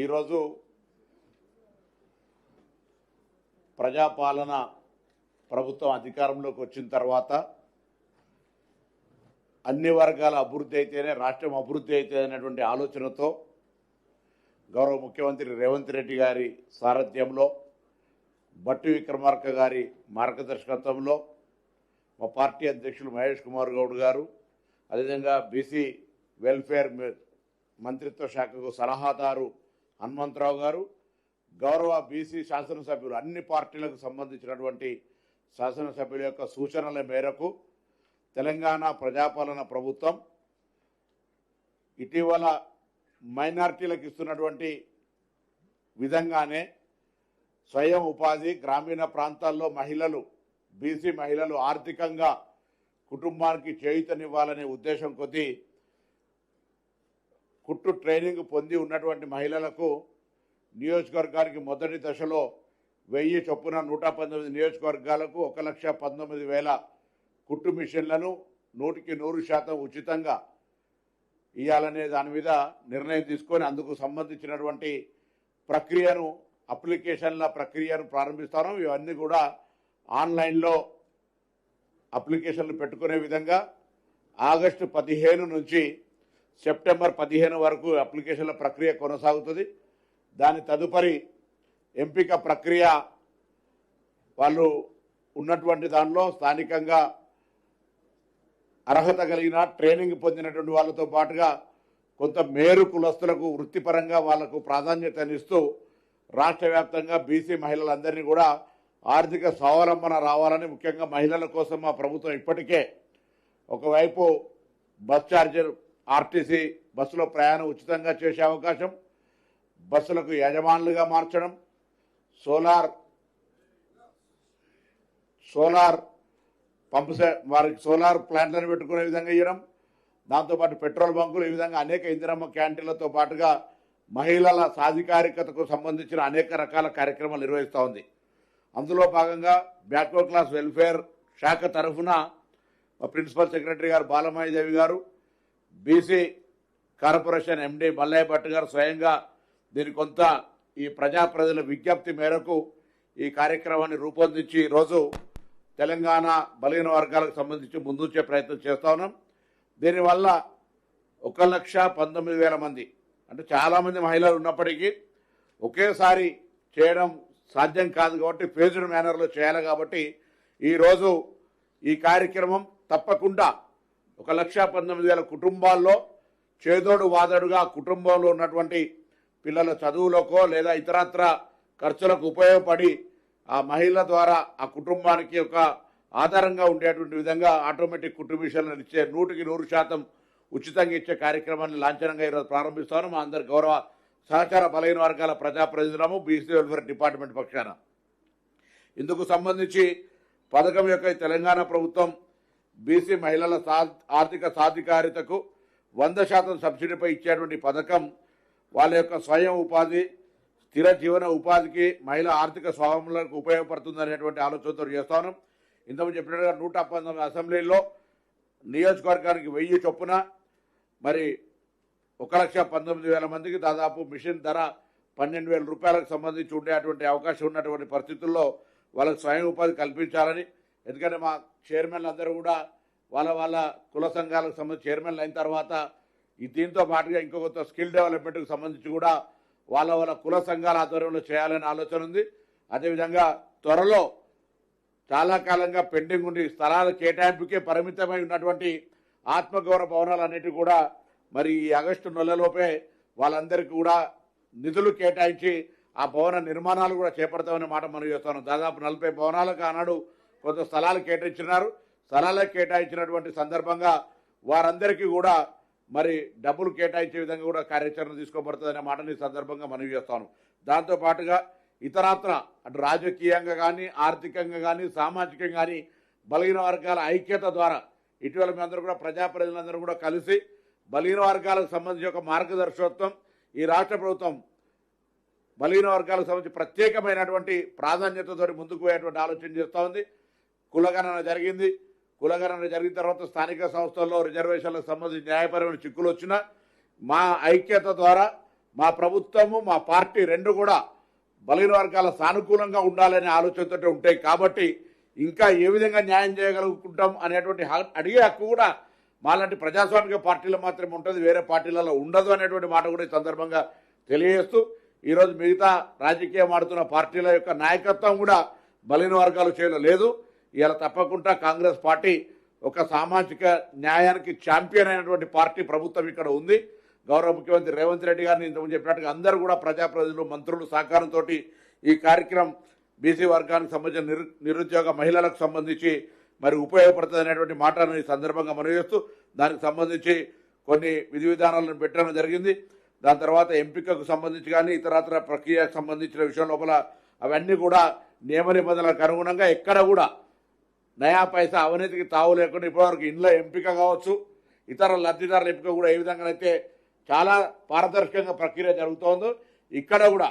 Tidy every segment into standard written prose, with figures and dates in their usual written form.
ఈరోజు ప్రజాపాలన ప్రభుత్వం అధికారంలోకి వచ్చిన తర్వాత అన్ని వర్గాల అభివృద్ధి అయితేనే రాష్ట్రం అభివృద్ధి అవుతుంది అనేటువంటి ఆలోచనతో గౌరవ ముఖ్యమంత్రి రేవంత్ రెడ్డి గారి సారథ్యంలో బట్టి విక్రమార్క గారి మార్గదర్శకత్వంలో మా పార్టీ అధ్యక్షులు మహేష్ కుమార్ గౌడ్ గారు, అదేవిధంగా బీసీ వెల్ఫేర్ మంత్రిత్వ శాఖకు సలహాదారు హనుమంతరావు గారు, గౌరవ బీసీ శాసనసభ్యులు అన్ని పార్టీలకు సంబంధించినటువంటి శాసనసభ్యుల యొక్క సూచనల మేరకు తెలంగాణ ప్రజాపాలన ప్రభుత్వం ఇటీవల మైనారిటీలకు ఇస్తున్నటువంటి విధంగానే స్వయం ఉపాధి గ్రామీణ ప్రాంతాల్లో మహిళలు, బీసీ మహిళలు ఆర్థికంగా కుటుంబానికి చేయూతనివ్వాలనే ఉద్దేశం కొద్దీ కుట్టు ట్రైనింగ్ పొంది ఉన్నటువంటి మహిళలకు నియోజకవర్గానికి మొదటి దశలో 1000 చొప్పున 119 నియోజకవర్గాలకు 1,19,000 కుట్టు మిషన్లను 100% ఉచితంగా ఇవ్వాలనే దాని మీద నిర్ణయం తీసుకొని అందుకు సంబంధించినటువంటి ప్రక్రియను, అప్లికేషన్ల ప్రక్రియను ప్రారంభిస్తాను. ఇవన్నీ కూడా ఆన్లైన్లో అప్లికేషన్లు పెట్టుకునే విధంగా ఆగస్టు 15 నుంచి సెప్టెంబర్ 15 వరకు అప్లికేషన్ల ప్రక్రియ కొనసాగుతుంది. దాని తదుపరి ఎంపిక ప్రక్రియ వాళ్ళు ఉన్నటువంటి దానిలో స్థానికంగా అర్హత కలిగిన ట్రైనింగ్ పొందినటువంటి వాళ్ళతో పాటుగా కొంత మేరు కులస్తులకు వృత్తిపరంగా వాళ్లకు ప్రాధాన్యతనిస్తూ రాష్ట్ర వ్యాప్తంగా బీసీ మహిళలందరినీ కూడా ఆర్థిక స్వావలంబన రావాలని, ముఖ్యంగా మహిళల కోసం మా ప్రభుత్వం ఇప్పటికే ఒకవైపు బస్ ఛార్జీలు ఆర్టీసీ బస్సులో ప్రయాణం ఉచితంగా చేసే అవకాశం, బస్సులకు యజమానులుగా మార్చడం, సోలార్ పంప్ వారికి సోలార్ ప్లాంట్లను పెట్టుకునే విధంగా ఇవ్వడం, దాంతోపాటు పెట్రోల్ బంకులు, ఈ విధంగా అనేక ఇందిరమ్మ క్యాంటీన్లతో పాటుగా మహిళల సాధికారికతకు సంబంధించిన అనేక రకాల కార్యక్రమాలు నిర్వహిస్తూ ఉంది. అందులో భాగంగా బ్యాక్వర్డ్ క్లాస్ వెల్ఫేర్ శాఖ తరఫున ప్రిన్సిపల్ సెక్రటరీ గారు బాలమాయిదేవి గారు, BC corporation MD Mallayya Bhat గారు స్వయంగా దీని కొంత ఈ ప్రజల విజ్ఞప్తి మేరకు ఈ కార్యక్రమాన్ని రూపొందించి ఈరోజు తెలంగాణ బలహీన వర్గాలకు సంబంధించి ముందుంచే ప్రయత్నం చేస్తూ ఉన్నాం. దీనివల్ల 1,19,000 మంది, అంటే చాలామంది మహిళలు ఉన్నప్పటికీ ఒకేసారి చేయడం సాధ్యం కాదు కాబట్టి ఫేజ్డ్ మేనర్లో చేయాలి. కాబట్టి ఈరోజు ఈ కార్యక్రమం తప్పకుండా 1,19,000 కుటుంబాల్లో చేదోడు వాదడుగా కుటుంబంలో ఉన్నటువంటి పిల్లల చదువులకో లేదా ఇతరత్ర ఖర్చులకు ఉపయోగపడి ఆ మహిళల ద్వారా ఆ కుటుంబానికి ఒక ఆధారంగా ఉండేటువంటి విధంగా ఆటోమేటిక్ కుటుంబ విషయాలను ఇచ్చే 100% ఉచితంగా ఇచ్చే కార్యక్రమాన్ని లాంఛనంగా ఈరోజు ప్రారంభిస్తాను. మా అందరి గౌరవ సహచార బలహీన వర్గాల ప్రజాప్రతినిధులము బీసీ వెల్ఫేర్ డిపార్ట్మెంట్ పక్షాన ఇందుకు సంబంధించి పథకం యొక్క తెలంగాణ ప్రభుత్వం బీసీ మహిళల ఆర్థిక సాధికారితకు 100% సబ్సిడీపై ఇచ్చేటువంటి పథకం వాళ్ళ యొక్క స్వయం ఉపాధి, స్థిర జీవన ఉపాధికి, మహిళా ఆర్థిక స్వావలంబనకు ఉపయోగపడుతుంది అనేటువంటి ఆలోచనతో చేస్తాను. ఇంతకుముందు చెప్పినట్టుగా 119 అసెంబ్లీల్లో నియోజకవర్గానికి 1000 చొప్పున మరి 1,19,000 మందికి దాదాపు మిషన్ ధర 12,000 రూపాయలకు సంబంధించి ఉండేటువంటి అవకాశం ఉన్నటువంటి పరిస్థితుల్లో వాళ్ళకి స్వయం ఉపాధి కల్పించాలని, ఎందుకంటే మా చైర్మన్లు అందరూ కూడా వాళ్ళ కుల సంఘాలకు సంబంధించి చైర్మన్లు అయిన తర్వాత దీంతో పాటుగా ఇంకొక స్కిల్ డెవలప్మెంట్కి సంబంధించి కూడా వాళ్ళ కుల సంఘాల ఆధ్వర్యంలో చేయాలనే ఆలోచన ఉంది. అదేవిధంగా త్వరలో చాలా కాలంగా పెండింగ్ ఉండి స్థలాల కేటాయింపుకే పరిమితమై ఉన్నటువంటి ఆత్మగౌరవ భవనాలన్నిటి కూడా మరి ఈ ఆగస్టు నెలలోపే వాళ్ళందరికీ కూడా నిధులు కేటాయించి ఆ భవన నిర్మాణాలు కూడా చేపడతామనే మాట మనం చేస్తాను. దాదాపు 40 భవనాలకు ఆనాడు కొంత స్థలాలు కేటాయించినారు. స్థలాలకు కేటాయించినటువంటి సందర్భంగా వారందరికీ కూడా మరి డబ్బులు కేటాయించే విధంగా కూడా కార్యాచరణ తీసుకోబడుతుందనే మాటని ఈ సందర్భంగా మనవి చేస్తాను. దాంతోపాటుగా ఇతరత్ర అటు రాజకీయంగా కానీ, ఆర్థికంగా కానీ, సామాజికంగా కానీ బలహీన వర్గాల ఐక్యత ద్వారా ఇటీవల మీ అందరూ కూడా ప్రజాప్రతినిధులందరూ కూడా కలిసి బలహీన వర్గాలకు సంబంధించి ఒక మార్గదర్శకత్వం ఈ రాష్ట్ర ప్రభుత్వం బలహీన వర్గాలకు సంబంధించి ప్రత్యేకమైనటువంటి ప్రాధాన్యతతో ముందుకు పోయేటువంటి ఆలోచన చేస్తూ ఉంది. కులగణన జరిగింది. కులగణన జరిగిన తర్వాత స్థానిక సంస్థల్లో రిజర్వేషన్లకు సంబంధించి న్యాయపరమైన చిక్కులు వచ్చినా మా ఐక్యత ద్వారా మా ప్రభుత్వము మా పార్టీ రెండు కూడా బలహీన వర్గాల సానుకూలంగా ఉండాలనే ఆలోచనతో ఉంటాయి కాబట్టి ఇంకా ఏ విధంగా న్యాయం చేయగలుగుకుంటాం అనేటువంటి అడిగే హక్కు కూడా మాలాంటి ప్రజాస్వామిక పార్టీలో మాత్రమే ఉంటుంది, వేరే పార్టీలలో ఉండదు అనేటువంటి మాట కూడా ఈ సందర్భంగా తెలియజేస్తూ ఈరోజు మిగతా రాజకీయం ఆడుతున్న పార్టీల యొక్క నాయకత్వం కూడా బలహీన వర్గాలు చేయడం లేదు. ఇలా తప్పకుండా కాంగ్రెస్ పార్టీ ఒక సామాజిక న్యాయానికి ఛాంపియన్ అయినటువంటి పార్టీ ప్రభుత్వం ఇక్కడ ఉంది. గౌరవ ముఖ్యమంత్రి రేవంత్ రెడ్డి గారిని ఇంతకుముందు చెప్పినట్టుగా అందరూ కూడా ప్రజాప్రతినిధులు మంత్రులు సహకారంతో ఈ కార్యక్రమం బీసీ వర్గానికి సంబంధించిన నిరుద్యోగ మహిళలకు సంబంధించి మరి ఉపయోగపడుతుంది అనేటువంటి మాటను ఈ సందర్భంగా మనవి చేస్తూ దానికి సంబంధించి కొన్ని విధి విధానాలను పెట్టడం జరిగింది. దాని తర్వాత ఎంపికకు సంబంధించి కానీ ఇతరత్ర ప్రక్రియకు సంబంధించిన విషయం లోపల అవన్నీ కూడా నియమ నిబంధనలకు అనుగుణంగా ఎక్కడ కూడా నయా పైసా అవినీతికి తావు లేకుండా ఇప్పటివరకు ఇండ్ల ఎంపిక కావచ్చు, ఇతర లబ్ధిదారుల ఎంపిక కూడా ఏ విధంగానైతే చాలా పారదర్శకంగా ప్రక్రియ జరుగుతోందో ఇక్కడ కూడా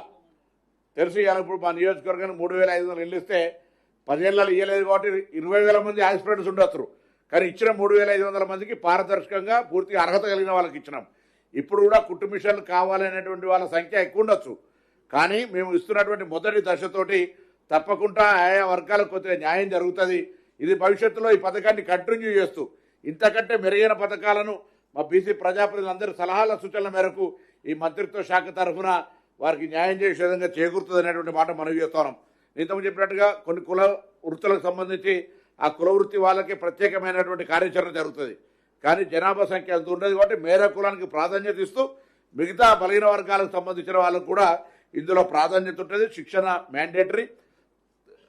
తెలిసి ఇప్పుడు మా నియోజకవర్గానికి 3,500 ఇల్లు ఇస్తే 10 ఏళ్ళు ఇవ్వలేదు కాబట్టి 20,000 మంది ఆస్పిరెంట్స్ ఉండొచ్చు. కానీ ఇచ్చిన 3,500 మందికి పారదర్శకంగా పూర్తిగా అర్హత కలిగిన వాళ్ళకి ఇచ్చినాం. ఇప్పుడు కూడా కుట్టు మిషన్లు కావాలనేటువంటి వాళ్ళ సంఖ్య ఎక్కువ ఉండొచ్చు. కానీ మేము ఇస్తున్నటువంటి మొదటి దశతోటి తప్పకుండా ఆయా వర్గాలకు కొద్దిగా న్యాయం జరుగుతుంది. ఇది భవిష్యత్తులో ఈ పథకాన్ని కంటిన్యూ చేస్తూ ఇంతకంటే మెరుగైన పథకాలను మా బీసీ ప్రజాప్రతినిధులందరి సలహాల సూచనల మేరకు ఈ మంత్రిత్వ శాఖ తరఫున వారికి న్యాయం చేసే విధంగా చేకూరుతుంది అనేటువంటి మాట మనవి చేస్తున్నాం. ఇంతకు చెప్పినట్టుగా కొన్ని కుల వృత్తులకు సంబంధించి ఆ కుల వృత్తి వాళ్ళకి ప్రత్యేకమైనటువంటి కార్యాచరణ జరుగుతుంది. కానీ జనాభా సంఖ్య అంత ఉండదు కాబట్టి మేర కులానికి ప్రాధాన్యత ఇస్తూ మిగతా బలహీన వర్గాలకు సంబంధించిన వాళ్ళకు కూడా ఇందులో ప్రాధాన్యత ఉంటుంది. శిక్షణ మ్యాండేటరీ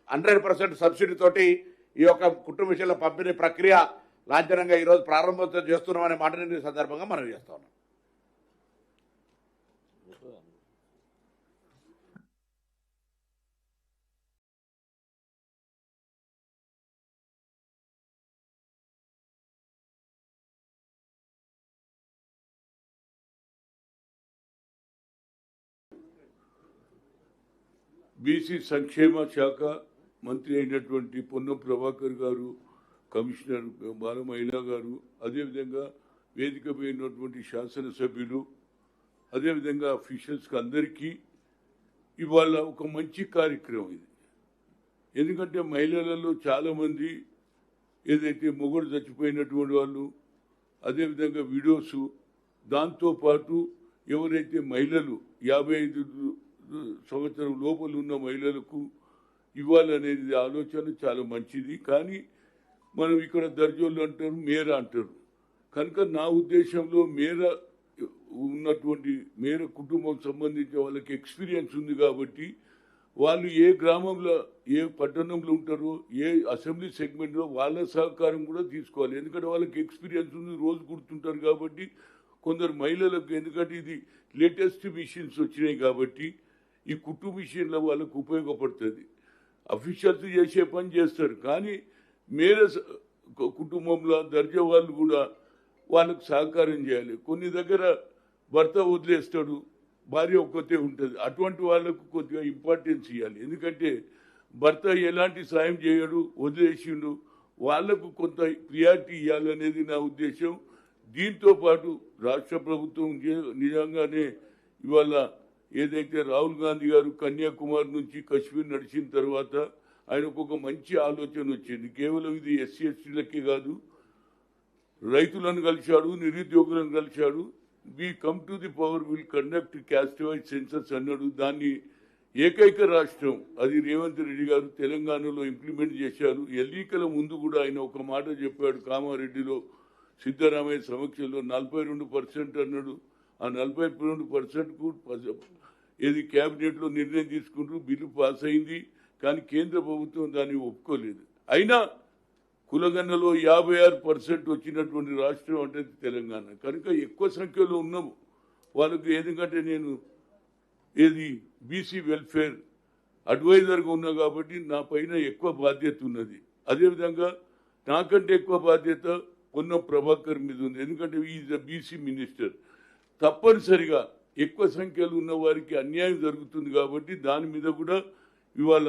100% సబ్సిడీ తోటి ఈ యొక్క కుటుంబ విషయంలో పంపిణీ ప్రక్రియ లాంఛనంగా ఈరోజు ప్రారంభం చేస్తున్నామనే మాటని ఈ సందర్భంగా మనం చేస్తా ఉన్నాం. బీసీ సంక్షేమ శాఖ మంత్రి అయినటువంటి పొన్నం ప్రభాకర్ గారు, కమిషనర్ బాల మహిళా గారు, అదేవిధంగా వేదికపై ఉన్నటువంటి శాసనసభ్యులు, అదేవిధంగా అఫీషియల్స్కి అందరికీ ఇవాళ ఒక మంచి కార్యక్రమం ఇది. ఎందుకంటే మహిళలలో చాలామంది ఏదైతే మొగుడు చచ్చిపోయినటువంటి వాళ్ళు, అదేవిధంగా విడోసు, దాంతోపాటు ఎవరైతే మహిళలు 55 సంవత్సరం లోపల ఉన్న మహిళలకు ఇవ్వాలనేది ఆలోచన చాలా మంచిది. కానీ మనం ఇక్కడ దర్జోళ్ళు అంటారు, మేర అంటారు. కనుక నా ఉద్దేశంలో మేర కుటుంబం సంబంధించిన వాళ్ళకి ఎక్స్పీరియన్స్ ఉంది కాబట్టి వాళ్ళు ఏ గ్రామంలో ఏ పట్టణంలో ఉంటారో ఏ అసెంబ్లీ సెగ్మెంట్లో వాళ్ళ సహకారం కూడా తీసుకోవాలి. ఎందుకంటే వాళ్ళకి ఎక్స్పీరియన్స్ ఉంది, రోజు గుర్తుంటారు కాబట్టి. కొందరు మహిళలకు ఎందుకంటే ఇది లేటెస్ట్ మిషన్స్ వచ్చినాయి కాబట్టి ఈ కుట్టు మిషన్ల వాళ్ళకు ఉపయోగపడుతుంది. అఫీషియల్స్ చేసే పని చేస్తారు, కానీ మేర కుటుంబంలో దర్జా వాళ్ళు కూడా వాళ్ళకు సహకారం చేయాలి. కొన్ని దగ్గర భర్త వదిలేస్తాడు, భార్య ఒక్కతే ఉంటుంది, అటువంటి వాళ్ళకు కొద్దిగా ఇంపార్టెన్స్ ఇవ్వాలి. ఎందుకంటే భర్త ఎలాంటి సాయం చేయడు, వదిలేసిండు, వాళ్లకు కొంత ప్రియారిటీ ఇవ్వాలనేది నా ఉద్దేశం. దీంతో పాటు రాష్ట్ర ప్రభుత్వం నిజంగానే ఇవాళ ఏదైతే రాహుల్ గాంధీ గారు కన్యాకుమారి నుంచి కశ్మీర్ నడిచిన తర్వాత ఆయనకు ఒక మంచి ఆలోచన వచ్చింది. కేవలం ఇది ఎస్సీ ఎస్టీలకే కాదు, రైతులను కలిశాడు, నిరుద్యోగులను కలిశాడు. We come to the power will conduct caste wise census అన్నాడు. దాన్ని ఏకైక రాష్ట్రం అది రేవంత్ రెడ్డి గారు తెలంగాణలో ఇంప్లిమెంట్ చేశారు. ఎన్నికల ముందు కూడా ఆయన ఒక మాట చెప్పాడు, కామారెడ్డిలో సిద్ధరామయ్య సమక్షంలో 42% అన్నాడు. ఆ 42%కు ఏది క్యాబినెట్లో నిర్ణయం తీసుకుంటూ బిల్లు పాస్ అయింది. కానీ కేంద్ర ప్రభుత్వం దాన్ని ఒప్పుకోలేదు. అయినా కులగన్నలో 56% వచ్చినటువంటి రాష్ట్రం అంటే తెలంగాణ. కనుక ఎక్కువ సంఖ్యలో ఉన్నాము వాళ్ళకు. ఎందుకంటే నేను బీసీ వెల్ఫేర్ అడ్వైజర్గా ఉన్నా కాబట్టి నా పైన ఎక్కువ బాధ్యత ఉన్నది. అదేవిధంగా నాకంటే ఎక్కువ బాధ్యత పొన్నం ప్రభాకర్ మీద ఉంది. ఎందుకంటే ఈజ్ ద బీసీ మినిస్టర్. తప్పనిసరిగా ఎక్కువ సంఖ్యలో ఉన్న వారికి అన్యాయం జరుగుతుంది కాబట్టి దాని మీద కూడా ఇవాళ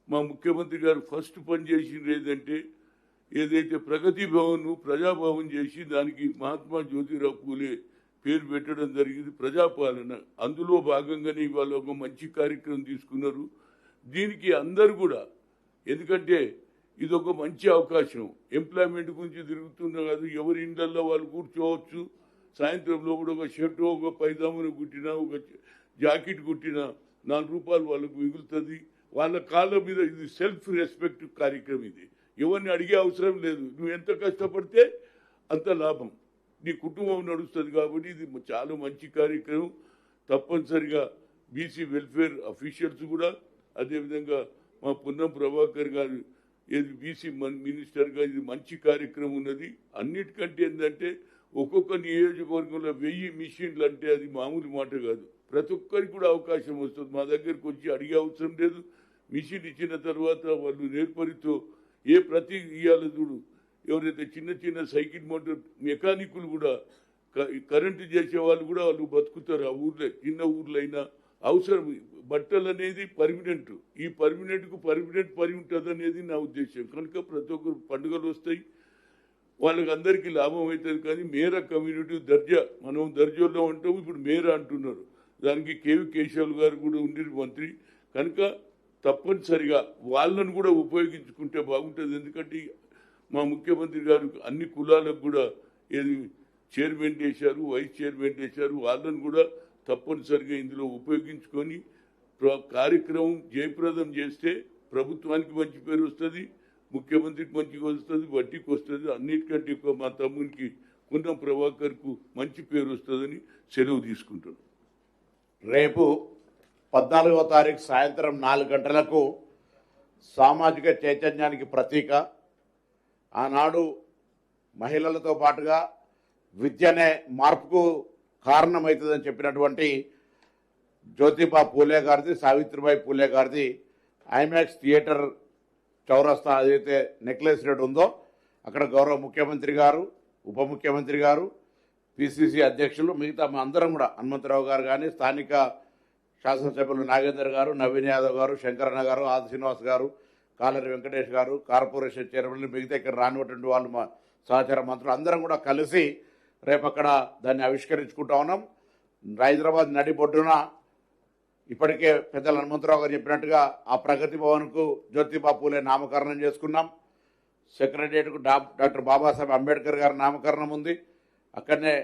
మా ముఖ్యమంత్రి గారు ఫస్ట్ పని చేసింది ఏదంటే ఏదైతే ప్రగతి భవన్ ప్రజాభవన్ చేసి దానికి మహాత్మా జ్యోతిరావు పూలే పేరు పెట్టడం జరిగింది ప్రజాపాలన. అందులో భాగంగానే ఇవాళ ఒక మంచి కార్యక్రమం తీసుకున్నారు. దీనికి అందరు కూడా, ఎందుకంటే ఇది ఒక మంచి అవకాశం. ఎంప్లాయ్మెంట్ గురించి తిరుగుతున్నా కాదు, ఎవరి ఇండ్లలో వాళ్ళు కూర్చోవచ్చు. సాయంత్రంలో కూడా ఒక షర్టు, ఒక పైజామాను కుట్టినా, ఒక జాకెట్ కుట్టినా ₹4 వాళ్ళకు మిగులుతుంది. వాళ్ళ కాళ్ళ మీద ఇది సెల్ఫ్ రెస్పెక్ట్ కార్యక్రమం. ఇది ఎవరిని అడిగే అవసరం లేదు. నువ్వు ఎంత కష్టపడితే అంత లాభం, నీ కుటుంబం నడుస్తుంది. కాబట్టి ఇది చాలా మంచి కార్యక్రమం. తప్పనిసరిగా బీసీ వెల్ఫేర్ అఫీషియల్స్ కూడా, అదేవిధంగా మా పున్నం ప్రభాకర్ గారు ఏది బీసీ మినిస్టర్గా ఇది మంచి కార్యక్రమం ఉన్నది. అన్నిటికంటే ఏంటంటే ఒక్కొక్క నియోజకవర్గంలో 1000 మిషన్లు అంటే అది మామూలు మాట కాదు. ప్రతి ఒక్కరికి కూడా అవకాశం వస్తుంది. మా దగ్గరకు వచ్చి అడిగే అవసరం లేదు. మిషన్ ఇచ్చిన తర్వాత వాళ్ళు నేర్పరితో ప్రతి ఇవాళ చూడు, ఎవరైతే చిన్న చిన్న సైకిల్ మోటార్ మెకానికులు కూడా, కరెంటు చేసే వాళ్ళు కూడా వాళ్ళు బతుకుతారు. ఆ ఊర్లో చిన్న ఊర్లో అయినా అవసరం. బట్టలు అనేది పర్మినెంట్. ఈ పర్మినెంట్కు పర్మినెంట్ పని ఉంటుంది అనేది నా ఉద్దేశం. కనుక ప్రతి ఒక్కరు పండుగలు వస్తాయి, వాళ్ళకి అందరికీ లాభం అవుతుంది. కానీ మేరా కమ్యూనిటీ దర్జా, మనం దర్జాలో ఉంటాం, ఇప్పుడు మేరా అంటున్నారు. దానికి కేవి కేశవులు గారు కూడా ఉండి మంత్రి. కనుక తప్పనిసరిగా వాళ్ళను కూడా ఉపయోగించుకుంటే బాగుంటుంది. ఎందుకంటే మా ముఖ్యమంత్రి గారు అన్ని కులాలకు కూడా ఏది చైర్మన్ చేశారు, వైస్ చైర్మన్ చేశారు. వాళ్ళను కూడా తప్పనిసరిగా ఇందులో ఉపయోగించుకొని కార్యక్రమం జయప్రదం చేస్తే ప్రభుత్వానికి మంచి పేరు వస్తుంది, ముఖ్యమంత్రికి మంచిగా వస్తుంది, వడ్డీకి వస్తుంది. అన్నిటికంటే ఎక్కువ మా తమ్మునికి పున్నం ప్రభాకర్కు మంచి పేరు వస్తుందని సెలవు తీసుకుంటున్నాను. రేపు 14వ తారీఖు సాయంత్రం 4 గంటలకు సామాజిక చైతన్యానికి ప్రతీక. ఆనాడు మహిళలతో పాటుగా విద్యనే మార్పుకు కారణమవుతుందని చెప్పినటువంటి జ్యోతిబా పూలే గారిది, సావిత్రిబాయి పూలే గారిది ఐమాక్స్ థియేటర్ చౌరస్తా ఏదైతే నెక్లెస్ రోడ్ ఉందో అక్కడ గౌరవ ముఖ్యమంత్రి గారు, ఉప ముఖ్యమంత్రి గారు, పిసిసి అధ్యక్షులు, మిగతా మా అందరం కూడా, హనుమంతరావు గారు కానీ, స్థానిక శాసనసభ్యులు నాగేందర్ గారు, నవీన్ యాదవ్ గారు, శంకరన్న గారు, ఆది శ్రీనివాస్ గారు, కాలరి వెంకటేష్ గారు, కార్పొరేషన్ చైర్మన్లు, మిగతా ఇక్కడ రానివ్వటువంటి వాళ్ళు, మా సహచార మంత్రులు అందరం కూడా కలిసి రేపు అక్కడ దాన్ని ఆవిష్కరించుకుంటా ఉన్నాం. హైదరాబాద్ నడిబొడ్డున ఇప్పటికే పెద్దలు హనుమంతరావు గారు చెప్పినట్టుగా ఆ ప్రగతి భవన్కు జ్యోతిబా పూలే నామకరణం చేసుకున్నాం. సెక్రటరియట్కు డాక్టర్ బాబాసాహెబ్ అంబేద్కర్ గారి నామకరణం ఉంది. అక్కడనే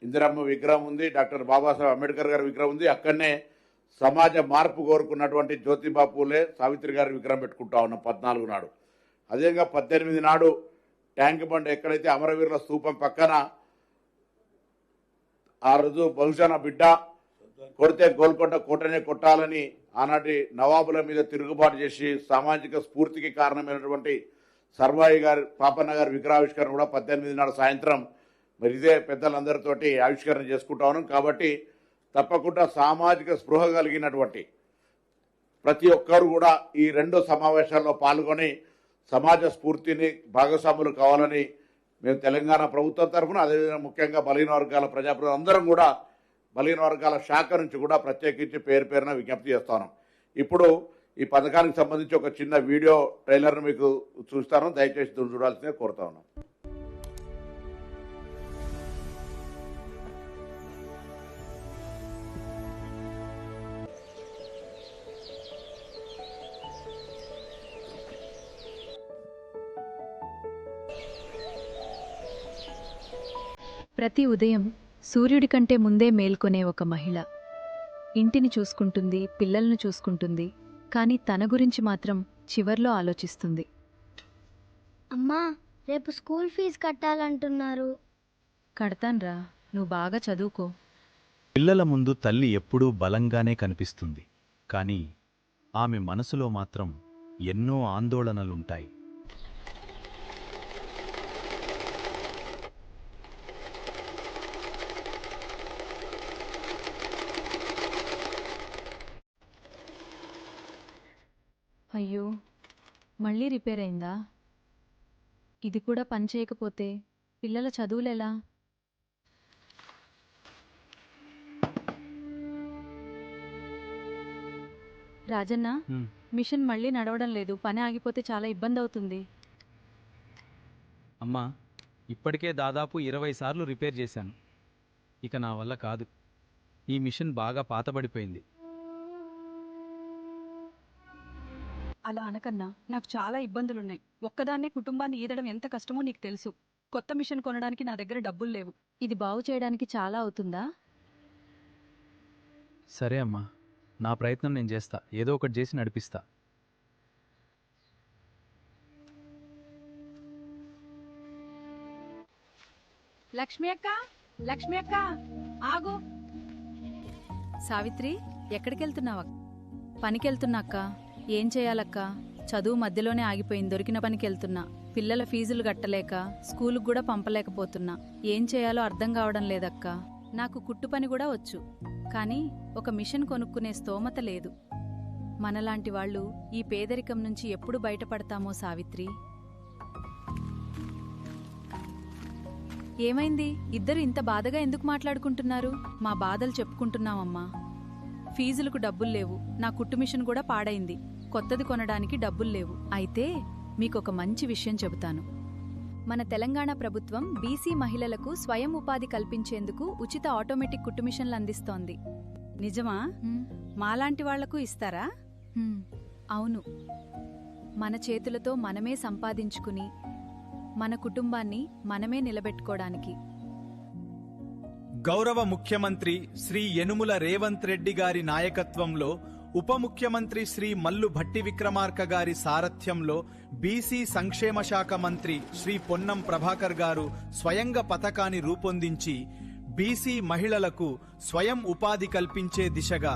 ఇందిరమ్మ విగ్రహం ఉంది, డాక్టర్ బాబాసాహెబ్ అంబేద్కర్ గారి విగ్రహం ఉంది. అక్కడనే సమాజ మార్పు కోరుకున్నటువంటి జ్యోతిబా పూలే, సావిత్రి గారి విగ్రహం పెట్టుకుంటా ఉన్నాం 14 నాడు. అదేవిధంగా 18 నాడు ట్యాంక్ బండ్ ఎక్కడైతే అమరవీరుల స్తూపం పక్కన ఆ రోజు బహుశా నా బిడ్డ కొడితే గోల్కొండ కోటనే కొట్టాలని ఆనాటి నవాబుల మీద తిరుగుబాటు చేసి సామాజిక స్ఫూర్తికి కారణమైనటువంటి సర్వాయి గారి పాపన్న గారి విగ్రహావిష్కరణ కూడా 18 నాడు సాయంత్రం మరి ఇదే పెద్దలందరితోటి ఆవిష్కరణ చేసుకుంటా ఉన్నాం. కాబట్టి తప్పకుండా సామాజిక స్పృహ కలిగినటువంటి ప్రతి ఒక్కరు కూడా ఈ 2 సమావేశాల్లో పాల్గొని సమాజ స్ఫూర్తిని భాగస్వాములు కావాలని మేము తెలంగాణ ప్రభుత్వం తరఫున, అదేవిధంగా ముఖ్యంగా బలహీన వర్గాల ప్రజాప్రతినిధులు అందరం కూడా బలహీన వర్గాల శాఖ నుంచి కూడా ప్రత్యేకించి పేరు పేరున విజ్ఞప్తి చేస్తాను. ఇప్పుడు ఈ పథకానికి సంబంధించి ఒక చిన్న వీడియో ట్రైలర్ను మీకు చూస్తాను, దయచేసి చూడాల్సిందే కోరుతా ఉన్నాం. ప్రతి ఉదయం సూర్యుడి కంటే ముందే మేల్కొనే ఒక మహిళ ఇంటిని చూసుకుంటుంది, పిల్లలను చూసుకుంటుంది, కానీ తన గురించి మాత్రం చివర్లో ఆలోచిస్తుంది. అమ్మా, రేపు స్కూల్ ఫీజు కట్టాలంటున్నారు. కడతాన్రా, నువ్వు బాగా చదువుకో. పిల్లల ముందు తల్లి ఎప్పుడూ బలంగానే కనిపిస్తుంది, కానీ ఆమె మనసులో మాత్రం ఎన్నో ఆందోళనలుంటాయి. అయ్యో, మళ్ళీ రిపేర్ అయిందా? ఇది కూడా పని చేయకపోతే పిల్లల చదువులెలా? రాజన్న, మిషన్ మళ్ళీ నడవడం లేదు. పని ఆగిపోతే చాలా ఇబ్బంది అవుతుంది. అమ్మా, ఇప్పటికే దాదాపు 20 సార్లు రిపేర్ చేశాను. ఇక నా వల్ల కాదు. ఈ మిషన్ బాగా పాతబడిపోయింది. అలా అనకన్నా, నాకు చాలా ఇబ్బందులున్నాయి. ఒక్కదాన్నే కుటుంబాన్ని ఈదడం ఎంత కష్టమో నీకు తెలుసు. కొత్త మిషన్ కొనడానికి నా దగ్గర డబ్బులు లేవు. ఇది బాగు చేయడానికి చాలా అవుతుందా? సరే అమ్మా, నా ప్రయత్నం నేను చేస్తా. ఏదో ఒకటి చేసి నడిపిస్తా. లక్ష్మి అక్క, లక్ష్మి అక్క, ఆగు. సావిత్రి, ఎక్కడికెళ్తున్నావా? పనికెళ్తున్నాక్క. ఏం చేయాలక్క? చదువు మధ్యలోనే ఆగిపోయింది. దొరికిన పనికెళ్తున్నా. పిల్లల ఫీజులు కట్టలేక స్కూలుకు కూడా పంపలేకపోతున్నా. ఏం చేయాలో అర్థం కావడం లేదక్క. నాకు కుట్టు పని కూడా వచ్చు, కానీ ఒక మిషన్ కొనుక్కునే స్తోమత లేదు. మనలాంటి వాళ్ళు ఈ పేదరికం నుంచి ఎప్పుడు బయటపడతామో సావిత్రి. ఏమైంది? ఇద్దరు ఇంత బాధగా ఎందుకు మాట్లాడుకుంటున్నారు? మా బాధలు చెప్పుకుంటున్నామమ్మా. ఫీజులకు డబ్బులు లేవు. నా కుట్టు మిషన్ కూడా పాడైంది. కొత్తది కొనడానికి డబ్బులు లేవు. అయితే మీకొక మంచి విషయం చెబుతాను. మన తెలంగాణ ప్రభుత్వం బీసీ మహిళలకు స్వయం ఉపాధి కల్పించేందుకు ఉచిత ఆటోమేటిక్ కుట్టు మిషన్లు అందిస్తోంది. నిజమా? మాలాంటి వాళ్లకు ఇస్తారా? అవును. మన చేతులతో మనమే సంపాదించుకుని మన కుటుంబాన్ని మనమే నిలబెట్టుకోవడానికి. గౌరవ ముఖ్యమంత్రి శ్రీ యనుమల రేవంత్ రెడ్డి గారి నాయకత్వంలో ఉప ముఖ్యమంత్రి శ్రీ మల్లు భట్టి విక్రమార్క గారి సారథ్యంలో బీసీ సంక్షేమ శాఖ మంత్రి శ్రీ పొన్నం ప్రభాకర్ గారు స్వయంగా పథకాన్ని రూపొందించి బీసీ మహిళలకు స్వయం ఉపాధి కల్పించే దిశగా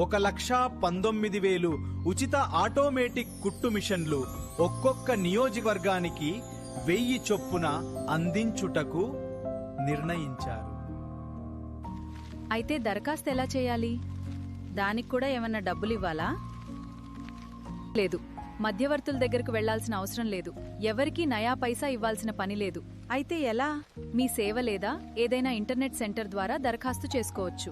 1,19,000 ఉచిత ఆటోమేటిక్ కుట్టు మిషన్లు ఒక్కొక్క నియోజకవర్గానికి 1000 చొప్పున అందించుటకు నిర్ణయించారు. అయితే దరఖాస్తు ఎలా చేయాలి? దానికి కూడా ఏమన్నా డబ్బులు ఇవ్వాలా? లేదు. మధ్యవర్తుల దగ్గరకు వెళ్లాల్సిన అవసరం లేదు. ఎవరికీ నయా పైసా ఇవ్వాల్సిన పని లేదు. అయితే ఎలా? మీ సేవ లేదా ఏదైనా ఇంటర్నెట్ సెంటర్ ద్వారా దరఖాస్తు చేసుకోవచ్చు.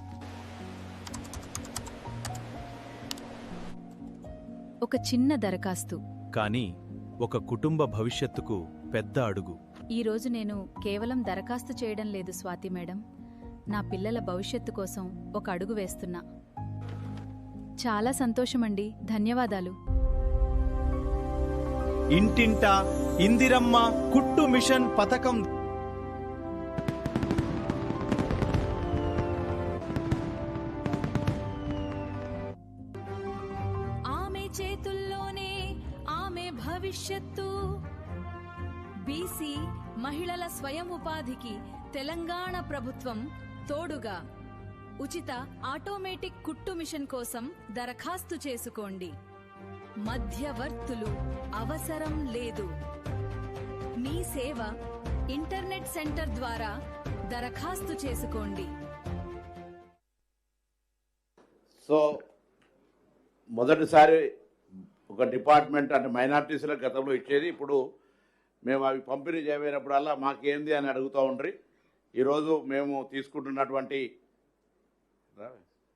ఒక చిన్న దరఖాస్తు, కానీ ఒక కుటుంబ భవిష్యత్తుకు పెద్ద అడుగు. ఈరోజు నేను కేవలం దరఖాస్తు చేయడం లేదు స్వాతి మేడం. నా పిల్లల భవిష్యత్తు కోసం ఒక అడుగు వేస్తున్నా. చాలా సంతోషమండి. ధన్యవాదాలు. ఇంటింటా ఇందిరమ్మ కుట్టు మిషన్ పథకం ఆమె చేతుల్లోనే ఆమె భవిష్యత్తు. బీసీ మహిళల స్వయం ఉపాధికి తెలంగాణ ప్రభుత్వం తోడుగా ఉచిత ఆటోమేటిక్ కుట్టు మిషన్ కోసం దరఖాస్తు చేసుకోండి. మధ్యవర్తులు అవసరం లేదు. మీ సేవ ఇంటర్నెట్ సెంటర్ ద్వారా దరఖాస్తు చేసుకోండి. సో మొదటిసారి ఒక డిపార్ట్మెంట్ అంటే మైనార్టీస్ల గతంలో ఇచ్చేది, ఇప్పుడు మేము అవి పంపిణీ చేయబోయినప్పుడల్లా మాకేంది అని అడుగుతూ ఉండ్రి. ఈరోజు మేము తీసుకుంటున్నటువంటి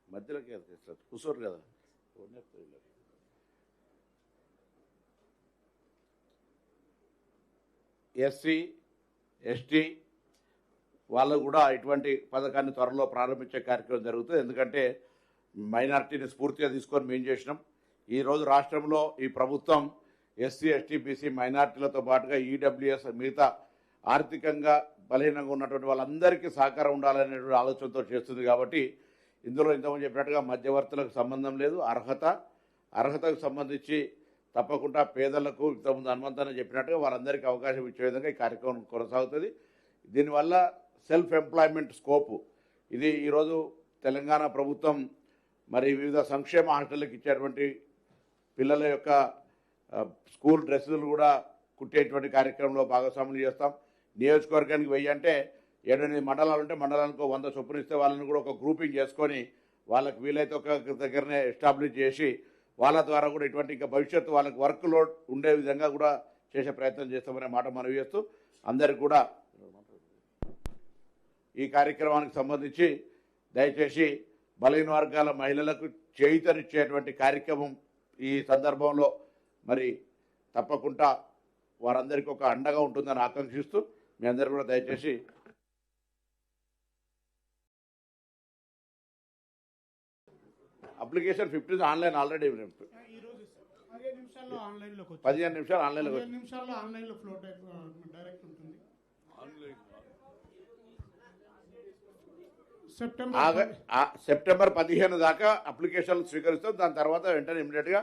మధ్యలోకి కూర్చోరు కదా, ఎస్సీ ఎస్టీ వాళ్ళకు కూడా ఇటువంటి పథకాన్ని త్వరలో ప్రారంభించే కార్యక్రమం జరుగుతుంది. ఎందుకంటే మైనార్టీని స్ఫూర్తిగా తీసుకొని మేము చేసినాం. ఈరోజు రాష్ట్రంలో ఈ ప్రభుత్వం ఎస్సీ ఎస్టీ బీసీ మైనార్టీలతో పాటుగా ఈడబ్ల్యూఎస్ మిగతా ఆర్థికంగా బలహీనంగా ఉన్నటువంటి వాళ్ళందరికీ సహకారం ఉండాలనేటువంటి ఆలోచనతో చేస్తుంది. కాబట్టి ఇందులో ఇంతకుముందు చెప్పినట్టుగా మధ్యవర్తులకు సంబంధం లేదు. అర్హతకు సంబంధించి తప్పకుండా పేదలకు ఇంతకుముందు హనుమంతనే చెప్పినట్టుగా వారందరికీ అవకాశం ఇచ్చే విధంగా ఈ కార్యక్రమం కొనసాగుతుంది. దీనివల్ల సెల్ఫ్ ఎంప్లాయ్మెంట్ స్కోపు ఇది ఈరోజు తెలంగాణ ప్రభుత్వం మరి వివిధ సంక్షేమ హాస్టళ్ళకి ఇచ్చేటువంటి పిల్లల యొక్క స్కూల్ డ్రెస్సులు కూడా కుట్టేటువంటి కార్యక్రమంలో భాగస్వాములు చేస్తాం. నియోజకవర్గానికి 1000 అంటే 7-8 మండలాలు ఉంటే మండలానికి 100 చొప్పున ఇస్తే వాళ్ళని కూడా ఒక గ్రూపింగ్ చేసుకొని వాళ్ళకి వీలైతే ఒక దగ్గరనే ఎస్టాబ్లిష్ చేసి వాళ్ళ ద్వారా కూడా ఇటువంటి ఇంకా భవిష్యత్తు వాళ్ళకి వర్క్ లోడ్ ఉండే విధంగా కూడా చేసే ప్రయత్నం చేస్తామనే మాట మనవి చేస్తూ అందరికి కూడా ఈ కార్యక్రమానికి సంబంధించి దయచేసి బలహీన వర్గాల మహిళలకు చేయూతనిచ్చేటువంటి కార్యక్రమం ఈ సందర్భంలో మరి తప్పకుండా వారందరికీ ఒక అండగా ఉంటుందని ఆకాంక్షిస్తూ మీ అందరూ కూడా దయచేసి అప్లికేషన్ 15 ఆన్లైన్ ఆల్రెడీ ఈ రోజు 15 నిమిషాల్లో ఆన్లైన్లోకి వచ్చి 15 నిమిషాలు ఆన్లైన్లో 15 నిమిషాల్లో ఆన్లైన్లో ఫ్లోట్ డైరెక్ట్ ఉంటుంది. సెప్టెంబర్ 15 దాకా అప్లికేషన్లు స్వీకరిస్తాం. దాని తర్వాత వెంటనే ఇమీడియట్గా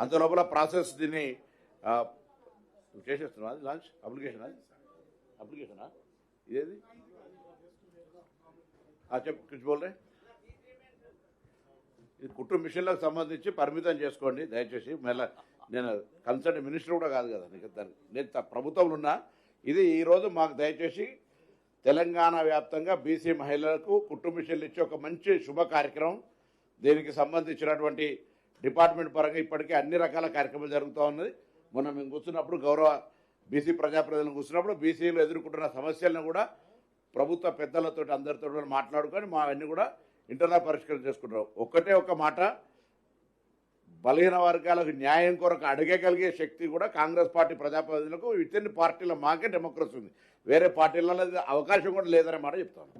అంత లోపల ప్రాసెస్ దీన్ని చేసేస్తున్నాం. అది లాంచ్ అప్లికేషనా ఇదేది చెప్పు బోల్ రే. ఇది కుటుంబ మిషన్లకు సంబంధించి పరిమితం చేసుకోండి దయచేసి. మళ్ళీ నేను కన్సర్న్ మినిస్టర్ కూడా కాదు కదా, నేను ప్రభుత్వంలో ఉన్నా. ఇది ఈరోజు మాకు దయచేసి తెలంగాణ వ్యాప్తంగా బీసీ మహిళలకు కుటుంబ మిషన్లు ఇచ్చే ఒక మంచి శుభ కార్యక్రమం. దీనికి సంబంధించినటువంటి డిపార్ట్మెంట్ పరంగా ఇప్పటికే అన్ని రకాల కార్యక్రమాలు జరుగుతూ ఉన్నది. మొన్న మేము కూర్చున్నప్పుడు గౌరవ బీసీ ప్రజాప్రతినిధులను కూర్చున్నప్పుడు బీసీలు ఎదుర్కొంటున్న సమస్యలను కూడా ప్రభుత్వ పెద్దలతో అందరితో మాట్లాడుకొని మా అన్ని కూడా ఇంటర్నల్ పరిష్కారం చేసుకుంటాం. ఒక్కటే ఒక మాట, బలహీన వర్గాలకు న్యాయం కొరకు అడగగలిగే శక్తి కూడా కాంగ్రెస్ పార్టీ ప్రజాప్రతినిధులకు విత్ ఇన్ పార్టీలో మాకే డెమోక్రసీ ఉంది. వేరే పార్టీలలో అవకాశం కూడా లేదనే మాట చెప్తాను.